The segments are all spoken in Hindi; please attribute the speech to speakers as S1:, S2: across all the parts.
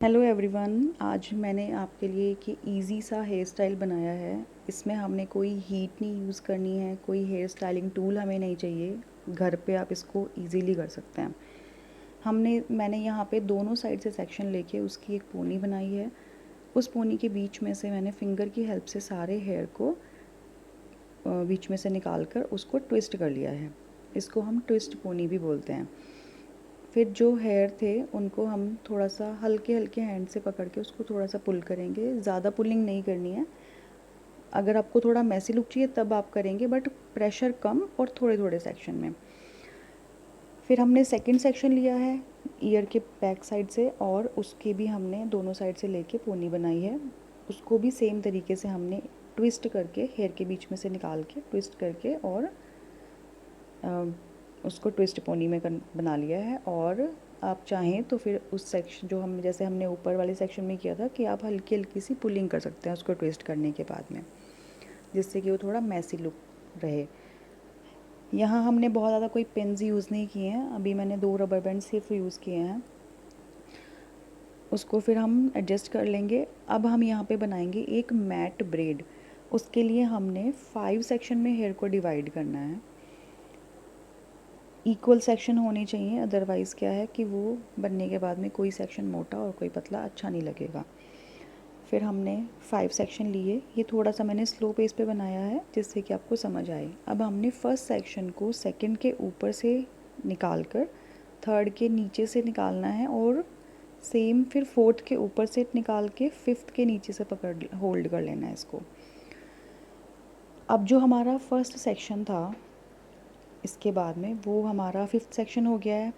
S1: हेलो एवरीवन, आज मैंने आपके लिए एक इजी सा हेयर स्टाइल बनाया है। इसमें हमने कोई हीट नहीं यूज़ करनी है, कोई हेयर स्टाइलिंग टूल हमें नहीं चाहिए। घर पे आप इसको इजीली कर सकते हैं। मैंने यहाँ पे दोनों साइड से सेक्शन लेके उसकी एक पोनी बनाई है। उस पोनी के बीच में से मैंने फिंगर की हेल्प से सारे हेयर को बीच में से निकाल कर उसको ट्विस्ट कर लिया है। इसको हम ट्विस्ट पोनी भी बोलते हैं। फिर जो हेयर थे उनको हम थोड़ा सा हल्के हल्के हैंड से पकड़ के उसको थोड़ा सा पुल करेंगे। ज़्यादा पुलिंग नहीं करनी है। अगर आपको थोड़ा मैसी लुक चाहिए तब आप करेंगे, बट प्रेशर कम और थोड़े थोड़े सेक्शन में। फिर हमने सेकंड सेक्शन लिया है ईयर के बैक साइड से, और उसके भी हमने दोनों साइड से लेके पोनी बनाई है। उसको भी सेम तरीके से हमने ट्विस्ट करके हेयर के बीच में से निकाल के ट्विस्ट करके और उसको ट्विस्ट पोनी में बना लिया है। और आप चाहें तो फिर उस सेक्शन जो हम जैसे हमने ऊपर वाले सेक्शन में किया था कि आप हल्की हल्की सी पुलिंग कर सकते हैं उसको ट्विस्ट करने के बाद में, जिससे कि वो थोड़ा मैसी लुक रहे। यहाँ हमने बहुत ज़्यादा कोई पिन्स यूज़ नहीं किए हैं। अभी मैंने 2 रबर बैंड सिर्फ यूज़ किए हैं। उसको फिर हम एडजस्ट कर लेंगे। अब हम यहाँ पे बनाएंगे एक मैट ब्रेड। उसके लिए हमने 5 सेक्शन में हेयर को डिवाइड करना है। इक्वल सेक्शन होने चाहिए, अदरवाइज़ क्या है कि वो बनने के बाद में कोई सेक्शन मोटा और कोई पतला अच्छा नहीं लगेगा। फिर हमने 5 सेक्शन लिए। ये थोड़ा सा मैंने स्लो पेस पे बनाया है जिससे कि आपको समझ आए। अब हमने फर्स्ट सेक्शन को सेकंड के ऊपर से निकाल कर थर्ड के नीचे से निकालना है, और सेम फिर फोर्थ के ऊपर से निकाल के फिफ्थ के नीचे से पकड़ होल्ड कर लेना है इसको। अब जो हमारा फर्स्ट सेक्शन था इसके बाद में वो हमारा फिफ्थ सेक्शन हो गया है,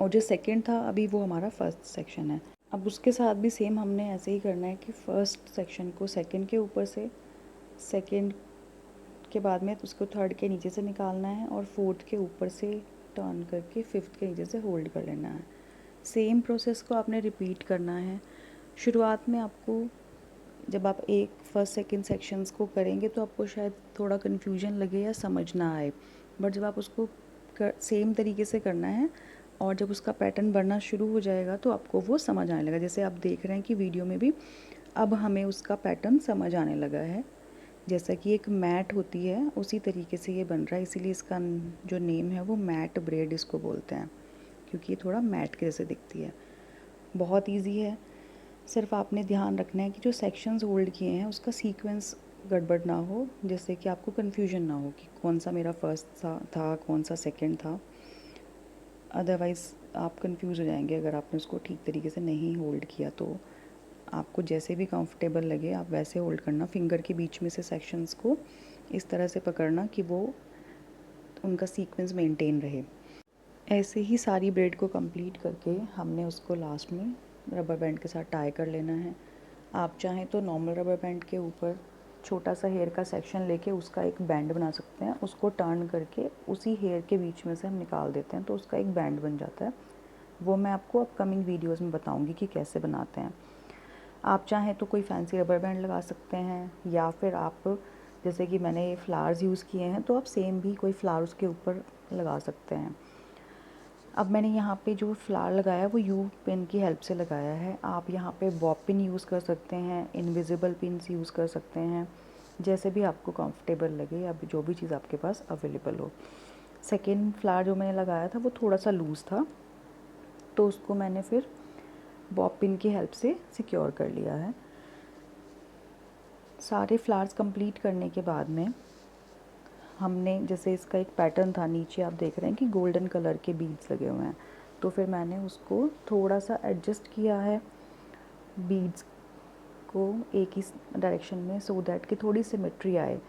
S1: और जो सेकंड था अभी वो हमारा फर्स्ट सेक्शन है। अब उसके साथ भी सेम हमने ऐसे ही करना है कि फ़र्स्ट सेक्शन को सेकंड के ऊपर से, सेकंड के बाद में उसको थर्ड के नीचे से निकालना है, और फोर्थ के ऊपर से टर्न करके फिफ्थ के नीचे से होल्ड कर लेना है। सेम प्रोसेस को आपने रिपीट करना है। शुरुआत में आपको जब आप एक फर्स्ट सेकंड सेक्शंस को करेंगे तो आपको शायद थोड़ा कन्फ्यूजन लगे या समझ ना आए, बट जब आप उसको सेम तरीके से करना है और जब उसका पैटर्न बनना शुरू हो जाएगा तो आपको वो समझ आने लगा। जैसे आप देख रहे हैं कि वीडियो में भी अब हमें उसका पैटर्न समझ आने लगा है। जैसा कि एक मैट होती है उसी तरीके से ये बन रहा है, इसीलिए इसका जो नेम है वो मैट ब्रेड इसको बोलते हैं, क्योंकि ये थोड़ा मैट के जैसे दिखती है। बहुत ईजी है। सिर्फ आपने ध्यान रखना है कि जो सेक्शंस होल्ड किए हैं उसका सीक्वेंस गड़बड़ ना हो, जिससे कि आपको कन्फ्यूजन ना हो कि कौन सा मेरा फर्स्ट था कौन सा सेकंड था। अदरवाइज़ आप कंफ्यूज हो जाएंगे अगर आपने उसको ठीक तरीके से नहीं होल्ड किया। तो आपको जैसे भी कंफर्टेबल लगे आप वैसे होल्ड करना। फिंगर के बीच में से सेक्शंस को इस तरह से पकड़ना कि वो उनका सीक्वेंस मेंटेन रहे। ऐसे ही सारी ब्रेड को कंप्लीट करके हमने उसको लास्ट में रबर बैंड के साथ टाई कर लेना है। आप चाहें तो नॉर्मल रबर बैंड के ऊपर छोटा सा हेयर का सेक्शन लेके उसका एक बैंड बना सकते हैं। उसको टर्न करके उसी हेयर के बीच में से हम निकाल देते हैं तो उसका एक बैंड बन जाता है। वो मैं आपको अपकमिंग वीडियोस में बताऊंगी कि कैसे बनाते हैं। आप चाहें तो कोई फैंसी रबर बैंड लगा सकते हैं, या फिर आप जैसे कि मैंने ये फ्लावर्स यूज़ किए हैं तो आप सेम भी कोई फ्लावर उसके ऊपर लगा सकते हैं। अब मैंने यहाँ पे जो फ्लावर लगाया है वो यू पिन की हेल्प से लगाया है। आप यहाँ पे बॉब पिन यूज़ कर सकते हैं, इनविजिबल पिन्स यूज़ कर सकते हैं, जैसे भी आपको कंफर्टेबल लगे या जो भी चीज़ आपके पास अवेलेबल हो। सेकेंड फ्लावर जो मैंने लगाया था वो थोड़ा सा लूज़ था, तो उसको मैंने फिर बॉब पिन की हेल्प से सिक्योर कर लिया है। सारे फ्लावर्स कंप्लीट करने के बाद में हमने जैसे इसका एक पैटर्न था, नीचे आप देख रहे हैं कि गोल्डन कलर के बीड्स लगे हुए हैं, तो फिर मैंने उसको थोड़ा सा एडजस्ट किया है बीड्स को एक ही डायरेक्शन में, सो दैट कि थोड़ी सिमेट्री आए।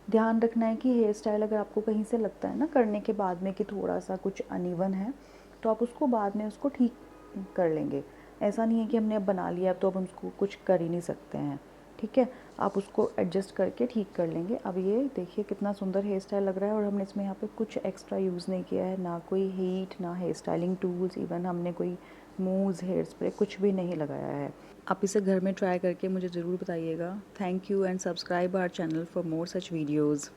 S1: ध्यान रखना है कि हेयर स्टाइल अगर आपको कहीं से लगता है ना करने के बाद में कि थोड़ा सा कुछ अनइवन है, तो आप उसको बाद में उसको ठीक कर लेंगे। ऐसा नहीं है कि हमने अब बना लिया तो अब हम उसको कुछ कर ही नहीं सकते हैं। ठीक है, आप उसको एडजस्ट करके ठीक कर लेंगे। अब ये देखिए कितना सुंदर हेयर स्टाइल लग रहा है, और हमने इसमें यहाँ पे कुछ एक्स्ट्रा यूज़ नहीं किया है, ना कोई हीट, ना हेयर स्टाइलिंग टूल्स, इवन हमने कोई मूव्स, हेयर स्प्रे कुछ भी नहीं लगाया है। आप इसे घर में ट्राई करके मुझे ज़रूर बताइएगा। Thank you and subscribe our channel for more such videos.